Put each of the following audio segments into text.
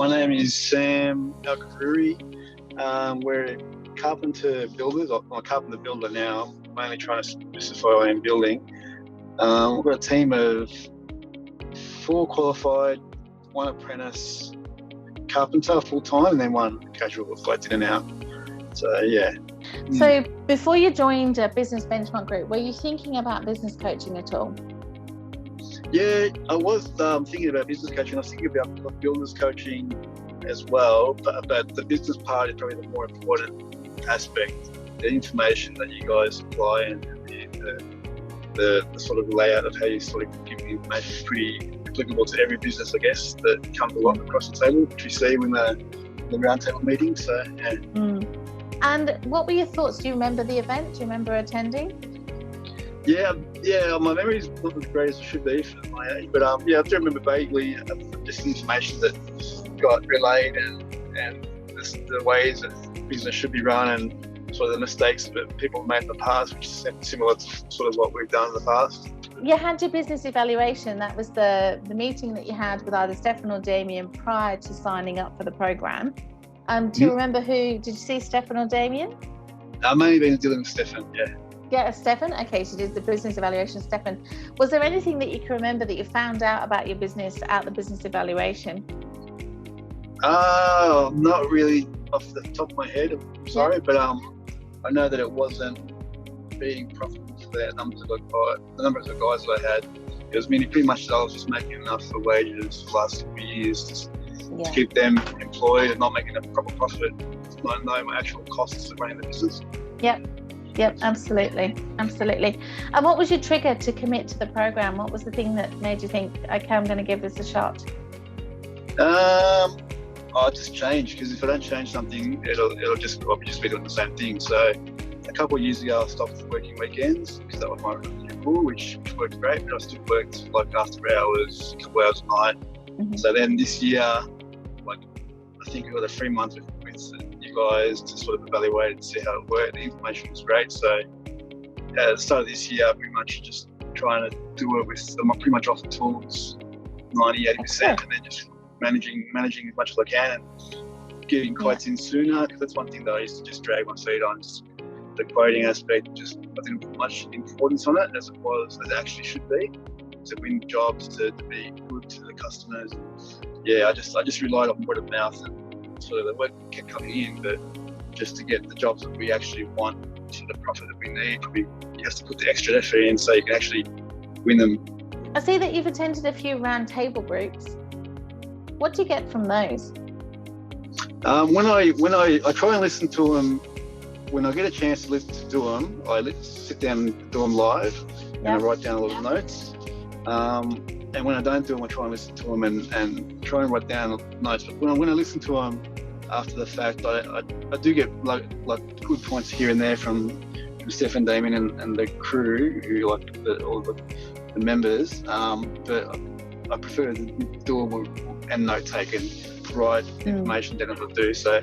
My name is Sam Alkafuri. We're carpenter builders. I'm a carpenter builder now, mainly trying to specify what I'm building. We've got a team of 4 qualified, 1 apprentice carpenter full-time, and then 1 casual floats in and out. So, yeah. So before you joined a Business Benchmark Group, were you thinking about business coaching at all? Yeah, I was thinking about business coaching. I was thinking about builders coaching as well, but the business part is probably the more important aspect. The information that you guys supply and the sort of layout of how you sort of give the information is pretty applicable to every business, I guess, that comes along across the table, which we see in the roundtable meeting. So, yeah. And what were your thoughts? Do you remember the event? Do you remember attending? Yeah. My memory is not as great as it should be for my age, but yeah, I do remember vaguely just the information that got relayed and the ways that business should be run and sort of the mistakes that people have made in the past, which is similar to sort of what we've done in the past. You had your business evaluation. That was the meeting that you had with either Stefan or Damien prior to signing up for the program. Do you remember did you see Stefan or Damien? I've mainly been dealing with Stefan, yeah. Yeah, Stefan. Okay, so you did the business evaluation, Stefan. Was there anything that you can remember that you found out about your business at the business evaluation? Not really off the top of my head, I'm sorry, but I know that it wasn't being profitable for the numbers of guys that I had. It was pretty much that I was just making enough for wages for the last few years to keep them employed and not making a proper profit. Not knowing my actual costs of running the business. Yep, absolutely. And what was your trigger to commit to the program? What was the thing that made you think, okay, I'm going to give this a shot? I just change, because if I don't change something, I'll just be doing the same thing. So a couple of years ago, I stopped working weekends because that was my rule, which worked great, but I still worked like after hours, a couple hours a night. Mm-hmm. So then this year, I think I got a 3 months with you guys to sort of evaluate and see how it worked. The information was great. So at the start of this year, pretty much just trying to do it with, I'm pretty much off the tools 90-80%, and then just managing as much as I can and getting quotes in sooner, because that's one thing that I used to just drag my feet on. Just the quoting aspect, I didn't put much importance on it as it actually should be, to win jobs, to be good to the customers. Yeah, I just relied on word of mouth, and sort of the work kept coming in, but just to get the jobs that we actually want to the profit that we need, you have to put the extra effort in so you can actually win them. I see that you've attended a few round table groups. What do you get from those? When I try and listen to them, when I get a chance to listen to them, I sit down and do them live, and I write down a lot of notes. And when I don't do them, I try and listen to them and try and write down notes. But when I listen to them after the fact, I do get like good points here and there from Stefan, Damien and the crew, who all the members. But I prefer to do them and note take and write information down as I do. So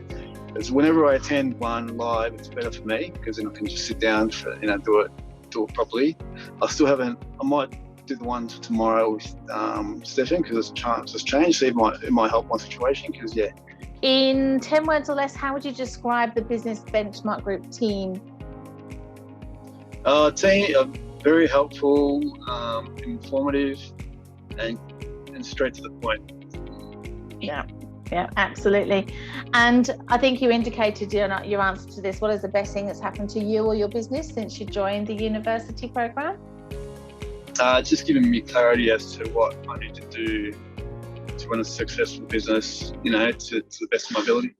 whenever I attend one live, it's better for me, because then I can just sit down do it properly. I might do the ones tomorrow with Stefan, because it's a chance has changed, so it might help my situation, because In 10 words or less, how would you describe the Business Benchmark Group team? Team very helpful, informative, and straight to the point. Yeah, absolutely. And I think you indicated your answer to this. What is the best thing that's happened to you or your business since you joined the university program? Just giving me clarity as to what I need to do to run a successful business, to the best of my ability.